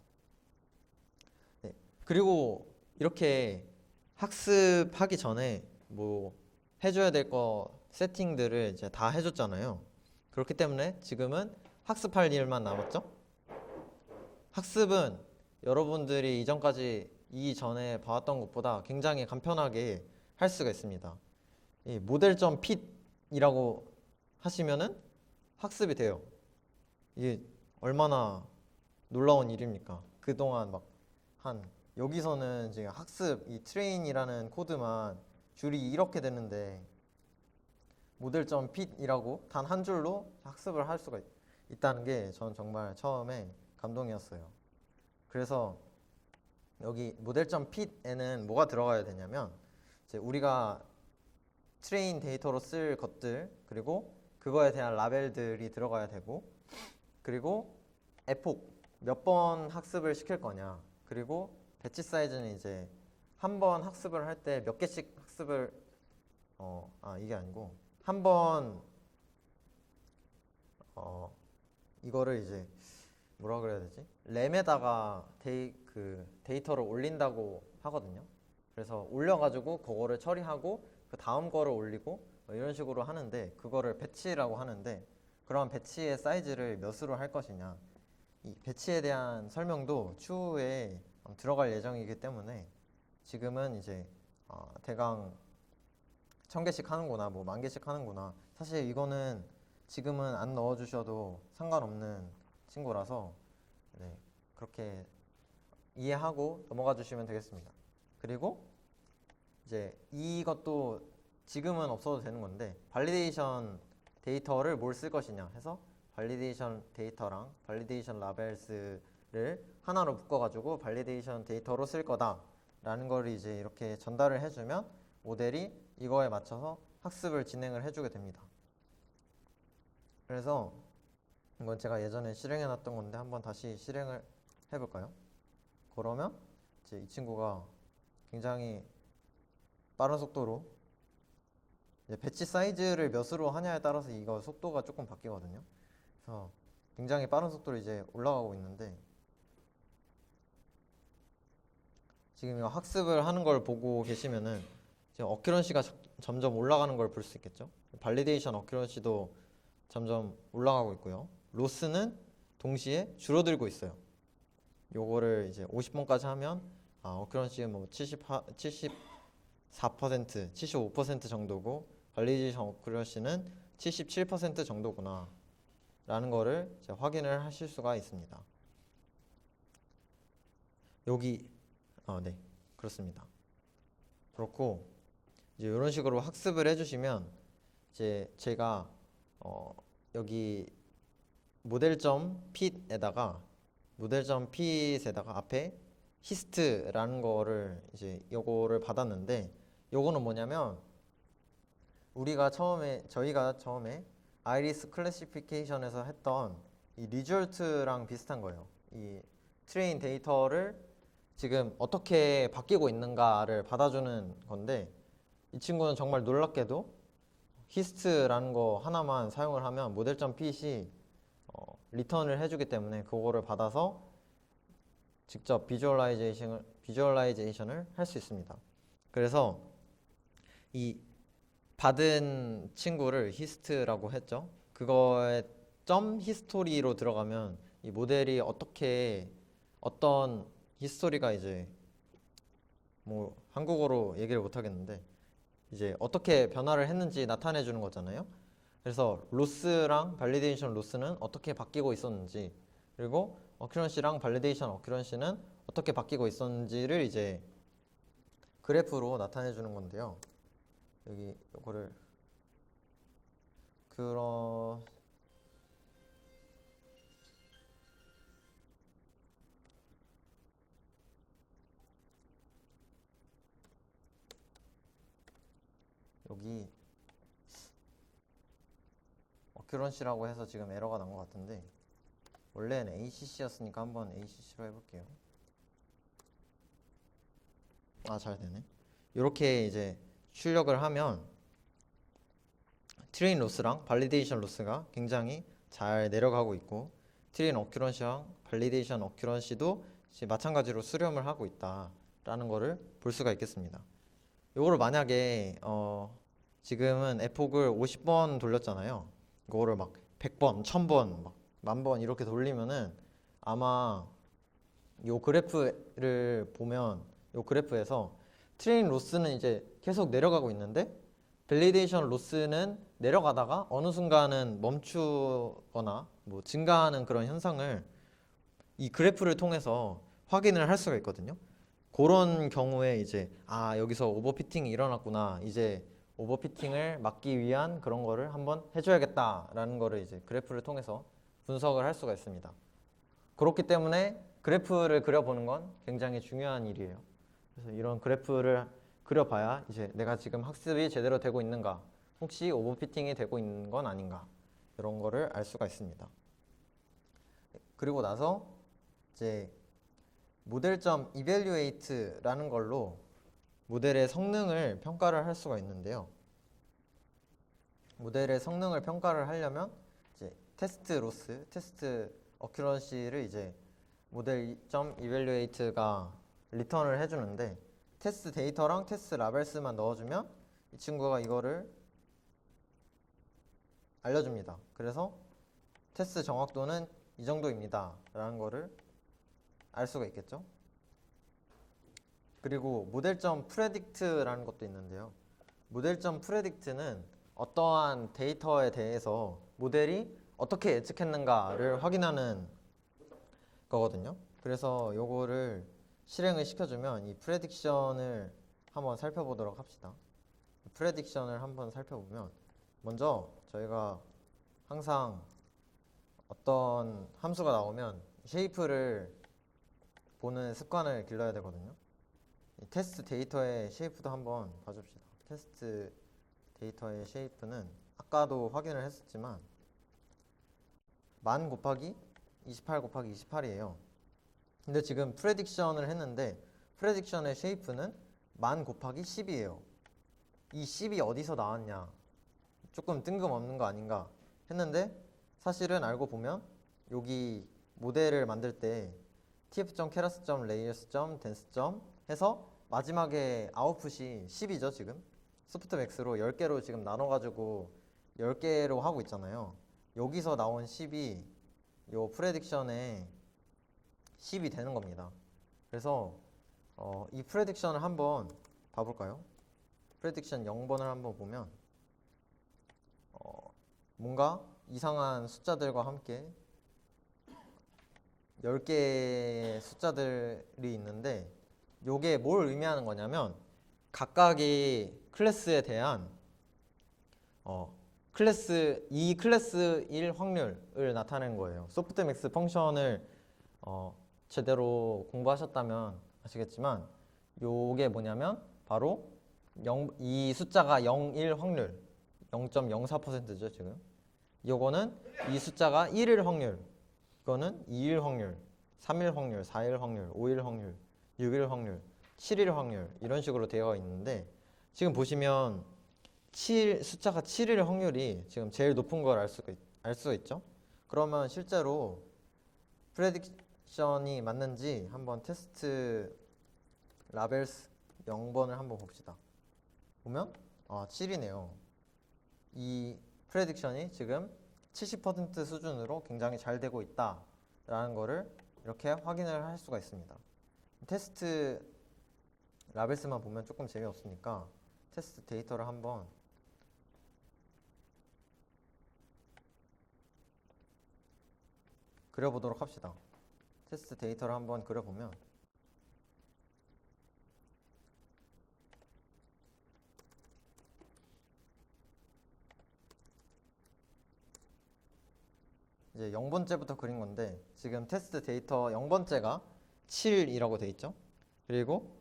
네, 그리고 이렇게 학습하기 전에 뭐 해줘야 될 거 세팅들을 이제 다 해줬잖아요. 그렇기 때문에 지금은 학습할 일만 남았죠? 학습은 여러분들이 이전에 봐왔던 것보다 굉장히 간편하게 할 수가 있습니다. 이 모델.fit이라고 하시면은 학습이 돼요. 이게 얼마나 놀라운 일입니까? 그동안 여기서는 지금 학습, 이 트레인이라는 코드만 줄이 이렇게 되는데, 모델.fit이라고 단 한 줄로 학습을 할 수가 있다는 게 저는 정말 처음에 감동이었어요. 그래서 여기 모델점 핏에는 뭐가 들어가야 되냐면 이제 우리가 트레인 데이터로 쓸 것들 그리고 그거에 대한 라벨들이 들어가야 되고 그리고 에폭 몇 번 학습을 시킬 거냐 그리고 배치 사이즈는 이제 한 번 학습을 할 때 몇 개씩 학습을 이게 아니고 한 번 이거를 이제 뭐라 그래야 되지? 램에다가 데이터를 올린다고 하거든요. 그래서 올려가지고 그거를 처리하고 그 다음 거를 올리고 이런 식으로 하는데 그거를 배치라고 하는데 그런 배치의 사이즈를 몇으로 할 것이냐 이 배치에 대한 설명도 추후에 들어갈 예정이기 때문에 지금은 이제 대강 1000개씩 하는구나 뭐 10,000개씩 하는구나 사실 이거는 지금은 안 넣어주셔도 상관없는 친구라서 네, 그렇게 이해하고 넘어가 주시면 되겠습니다. 그리고 이제 이것도 지금은 없어도 되는 건데 발리데이션 데이터를 뭘 쓸 것이냐 해서 발리데이션 데이터랑 발리데이션 라벨스를 하나로 묶어가지고 발리데이션 데이터로 쓸 거다 라는 걸 이제 이렇게 전달을 해주면 모델이 이거에 맞춰서 학습을 진행을 해주게 됩니다. 그래서 이건 제가 예전에 실행해 놨던 건데 한번 다시 실행을 해볼까요? 그러면 이제 이 친구가 굉장히 빠른 속도로 이제 배치 사이즈를 몇으로 하냐에 따라서 이거 속도가 조금 바뀌거든요. 그래서 굉장히 빠른 속도로 이제 올라가고 있는데 지금 이거 학습을 하는 걸 보고 계시면은 지금 어큐런시가 점점 올라가는 걸 볼 수 있겠죠. 발리데이션 어큐런시도 점점 올라가고 있고요. 로스는 동시에 줄어들고 있어요. 요거를 이제 50번까지 하면 어큐런시는 뭐 74%, 75% 정도고 발리데이션 어큐런시는 77% 정도구나 라는 거를 이제 확인을 하실 수가 있습니다. 여기 네 그렇습니다. 그렇고 이제 이런 식으로 학습을 해주시면 이제 제가 여기 모델점 핏에다가 앞에 히스트라는 거를 이제 요거를 받았는데 요거는 뭐냐면 저희가 처음에 아이리스 클래시피케이션에서 했던 이 리졸트랑 비슷한 거예요. 이 트레인 데이터를 지금 어떻게 바뀌고 있는가를 받아주는 건데 이 친구는 정말 놀랍게도 히스트라는 거 하나만 사용을 하면 모델점 핏이 리턴을 해주기 때문에 그거를 받아서 직접 비주얼라이제이션을 할 수 있습니다. 그래서 이 받은 친구를 히스트라고 했죠. 그거에 점 히스토리로 들어가면 이 모델이 어떤 히스토리가 이제 뭐 한국어로 얘기를 못 하겠는데 이제 어떻게 변화를 했는지 나타내 주는 거잖아요. 그래서 로스랑 발리데이션 로스는 어떻게 바뀌고 있었는지 그리고 어큐런시랑 발리데이션 어큐런시는 어떻게 바뀌고 있었는지를 이제 그래프로 나타내 주는 건데요. 여기 요거를 여기 어큐런시라고 해서 지금 에러가 난 것 같은데 원래는 ACC였으니까 한번 ACC로 해볼게요. 잘 되네. 이렇게 이제 출력을 하면 트레인 로스랑 발리데이션 로스가 굉장히 잘 내려가고 있고 트레인 어큐런시랑 발리데이션 어큐런시도 마찬가지로 수렴을 하고 있다라는 거를 볼 수가 있겠습니다. 요거를 만약에 지금은 에폭을 50번 돌렸잖아요. 이거를 막 100번, 1000번, 막 10,000번 이렇게 돌리면은 아마 요 그래프를 보면 요 그래프에서 트레인 로스는 이제 계속 내려가고 있는데 밸리데이션 로스는 내려가다가 어느 순간은 멈추거나 뭐 증가하는 그런 현상을 이 그래프를 통해서 확인을 할 수가 있거든요. 그런 경우에 이제 여기서 오버피팅이 일어났구나. 이제 오버피팅을 막기 위한 그런 거를 한번 해줘야겠다라는 거를 이제 그래프를 통해서 분석을 할 수가 있습니다. 그렇기 때문에 그래프를 그려보는 건 굉장히 중요한 일이에요. 그래서 이런 그래프를 그려봐야 이제 내가 지금 학습이 제대로 되고 있는가, 혹시 오버피팅이 되고 있는 건 아닌가, 이런 거를 알 수가 있습니다. 그리고 나서 이제 모델점 evaluate라는 걸로 모델의 성능을 평가를 할 수가 있는데요. 모델의 성능을 평가를 하려면 이제 테스트 로스, 테스트 어큐런시를 이제 모델점 evaluate가 리턴을 해주는데, 테스트 데이터랑 테스트 라벨스만 넣어주면 이 친구가 이거를 알려줍니다. 그래서 테스트 정확도는 이 정도입니다 라는 거를 알 수가 있겠죠. 그리고 모델점 predict라는 것도 있는데요. 모델점 predict는 어떠한 데이터에 대해서 모델이 어떻게 예측했는가를 확인하는 거거든요. 그래서 요거를 실행을 시켜주면 이 prediction을 한번 살펴보도록 합시다. prediction을 한번 살펴보면, 먼저 저희가 항상 어떤 함수가 나오면 쉐이프를 보는 습관을 길러야 되거든요. 이 테스트 데이터의 쉐이프도 한번 봐줍시다. 테스트 데이터의 쉐이프는 아까도 확인을 했었지만 만 곱하기 28 곱하기 28이에요. 근데 지금 프레딕션을 했는데 프레딕션의 쉐이프는 만 곱하기 10이에요. 이 10이 어디서 나왔냐, 조금 뜬금없는 거 아닌가 했는데, 사실은 알고 보면 여기 모델을 만들 때 tf.keras.layers.dense. 해서 마지막에 아웃풋이 10이죠. 지금 소프트맥스로 10개로 지금 나눠가지고 10개로 하고 있잖아요. 여기서 나온 10이 요 프레딕션에 10이 되는 겁니다. 그래서 이 프레딕션을 한번 봐볼까요? 프레딕션 0번을 한번 보면 뭔가 이상한 숫자들과 함께 10개의 숫자들이 있는데, 요게 뭘 의미하는 거냐면 각각의 클래스에 대한 클래스 1 확률을 나타내는 거예요. 소프트맥스 펑션을 제대로 공부하셨다면 아시겠지만 요게 뭐냐면 바로 이 숫자가 0, 1 확률 0.04%죠 지금. 요거는 이 숫자가 1일 확률, 이거는 2일 확률, 3일 확률, 4일 확률, 5일 확률, 6일 확률, 7일 확률, 이런 식으로 되어 있는데, 지금 보시면 숫자가 7일 확률이 지금 제일 높은 걸 알 수가 있죠. 그러면 실제로 프레딕션이 맞는지 한번 테스트 라벨스 0번을 한번 봅시다. 보면 7이네요. 이 프레딕션이 지금 70% 수준으로 굉장히 잘 되고 있다 라는 거를 이렇게 확인을 할 수가 있습니다. 테스트 라벨스만 보면 조금 재미없으니까 테스트 데이터를 한번 그려보도록 합시다. 테스트 데이터를 한번 그려보면 이제 0번째부터 그린 건데, 지금 테스트 데이터 0번째가 7이라고 돼 있죠. 그리고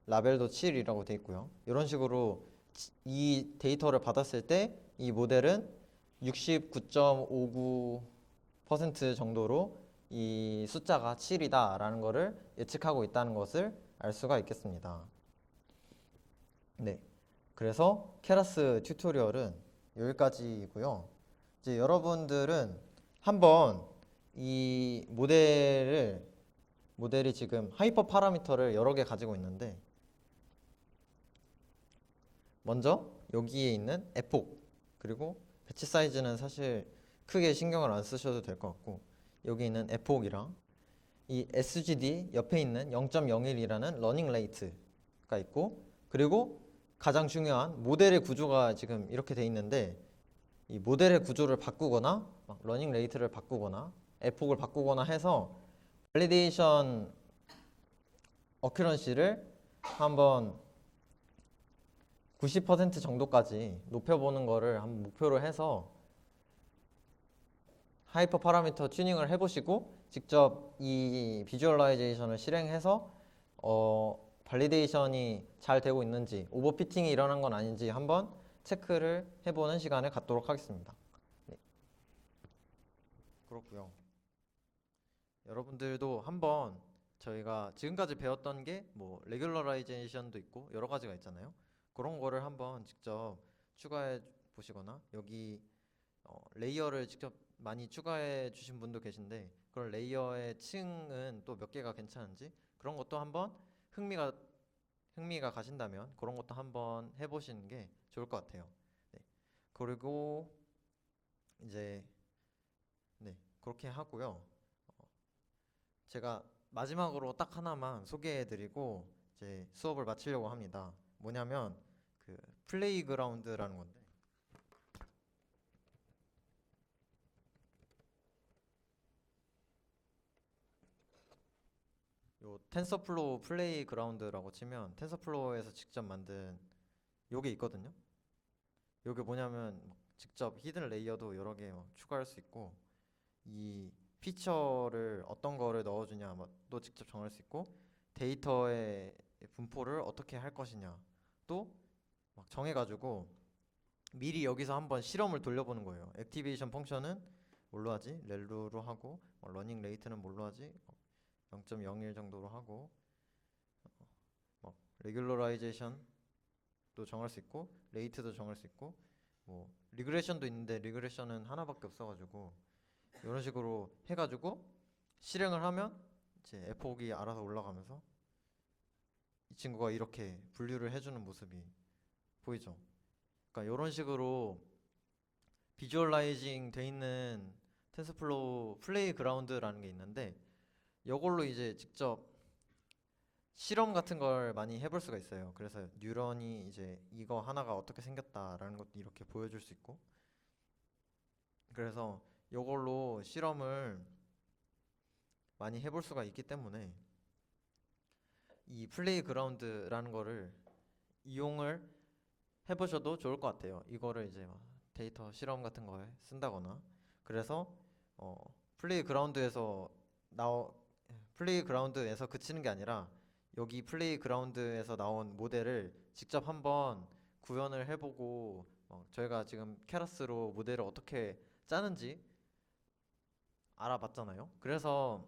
라벨도 7이라고 돼 있고요. 이런 식으로 이 데이터를 받았을 때 이 모델은 69.59% 정도로 이 숫자가 7이다 라는 것을 예측하고 있다는 것을 알 수가 있겠습니다. 네, 그래서 케라스 튜토리얼은 여기까지이고요. 이제 여러분들은 한번 이 모델이 지금 하이퍼 파라미터를 여러 개 가지고 있는데, 먼저 여기에 있는 에폭, 그리고 배치 사이즈는 사실 크게 신경을 안 쓰셔도 될 것 같고, 여기 있는 에폭이랑 이 SGD 옆에 있는 0.01이라는 러닝 레이트가 있고, 그리고 가장 중요한 모델의 구조가 지금 이렇게 돼 있는데, 이 모델의 구조를 바꾸거나 러닝 레이트를 바꾸거나 에폭을 바꾸거나 해서 발리데이션 어큐런시를 한번 90% 정도까지 높여보는 거를 한번 목표로 해서 하이퍼 파라미터 튜닝을 해보시고 직접 이 비주얼라이제이션을 실행해서 발리데이션이 잘 되고 있는지, 오버피팅이 일어난 건 아닌지 한번 체크를 해보는 시간을 갖도록 하겠습니다. 네. 그렇고요. 여러분들도 한번 저희가 지금까지 배웠던 게 뭐 레귤러라이제이션도 있고 여러 가지가 있잖아요. 그런 거를 한번 직접 추가해 보시거나 여기 레이어를 직접 많이 추가해 주신 분도 계신데 그런 레이어의 층은 또 몇 개가 괜찮은지 그런 것도 한번 흥미가 가신다면 그런 것도 한번 해보시는 게 좋을 것 같아요. 네. 그리고 이제 네 그렇게 하고요. 제가 마지막으로 딱 하나만 소개해드리고 이제 수업을 마치려고 합니다. 뭐냐면 그 플레이그라운드라는 건데 요 텐서플로우 플레이그라운드라고 치면 텐서플로우에서 직접 만든 요게 있거든요. 요게 뭐냐면 막 직접 히든 레이어도 여러 개 막 추가할 수 있고 이 피처를 어떤 거를 넣어주냐 또 직접 정할 수 있고 데이터의 분포를 어떻게 할 것이냐 또 막 정해가지고 미리 여기서 한번 실험을 돌려보는 거예요. 액티베이션 펑션은 뭘로 하지? 렐루로 하고 러닝 레이트는 뭘로 하지? 0.01 정도로 하고 레귤러라이제이션도 정할 수 있고 레이트도 정할 수 있고 뭐 리그레션도 있는데 리그레션은 하나밖에 없어가지고 이런 식으로 해가지고 실행을 하면 이제 에폭이 알아서 올라가면서 이 친구가 이렇게 분류를 해주는 모습이 보이죠. 그러니까 이런 식으로 비주얼라이징 돼 있는 텐서플로우 플레이그라운드라는 게 있는데 이걸로 이제 직접 실험 같은 걸 많이 해볼 수가 있어요. 그래서 뉴런이 이제 이거 하나가 어떻게 생겼다라는 것도 이렇게 보여줄 수 있고 그래서 이걸로 실험을 많이 해볼 수가 있기 때문에 이 플레이그라운드라는 거를 이용을 해보셔도 좋을 것 같아요. 이거를 이제 데이터 실험 같은 거에 쓴다거나 그래서 어, 플레이그라운드에서 나오 플레이그라운드에서 그치는 게 아니라 여기 플레이그라운드에서 나온 모델을 직접 한번 구현을 해보고 저희가 지금 케라스로 모델을 어떻게 짜는지 알아봤잖아요. 그래서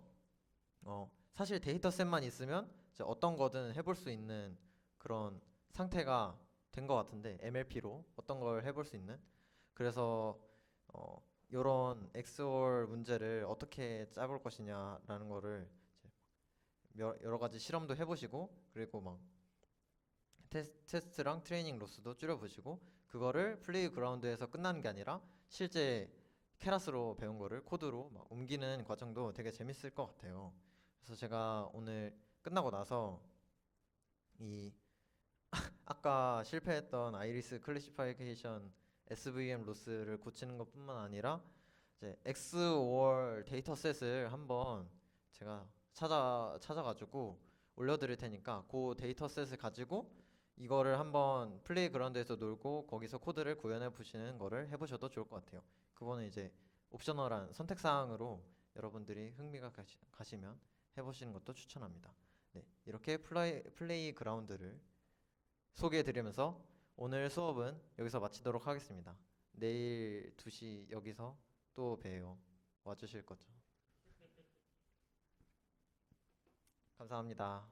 사실 데이터셋만 있으면 이제 어떤 거든 해볼 수 있는 그런 상태가 된 것 같은데 MLP로 어떤 걸 해볼 수 있는 그래서 이런 XOR 문제를 어떻게 짜볼 것이냐라는 거를 이제 여러 가지 실험도 해보시고 그리고 막 테스트랑 트레이닝 로스도 줄여보시고 그거를 플레이그라운드에서 끝나는 게 아니라 실제 케라스로 배운 거를 코드로 막 옮기는 과정도 되게 재밌을 것 같아요. 그래서 제가 오늘 끝나고 나서 이 아까 실패했던 아이리스 클래시파이케이션 SVM 로스를 고치는 것뿐만 아니라 이제 XOR 데이터셋을 한번 제가 찾아가지고 올려드릴 테니까 그 데이터셋을 가지고 이거를 한번 플레이그라운드에서 놀고 거기서 코드를 구현해 보시는 거를 해보셔도 좋을 것 같아요. 그거는 이제 옵셔널한 선택사항으로 여러분들이 흥미가 가시면 해보시는 것도 추천합니다. 네, 이렇게 플레이그라운드를 소개해드리면서 오늘 수업은 여기서 마치도록 하겠습니다. 내일 2시 여기서 또 봬요. 와주실 거죠? 감사합니다.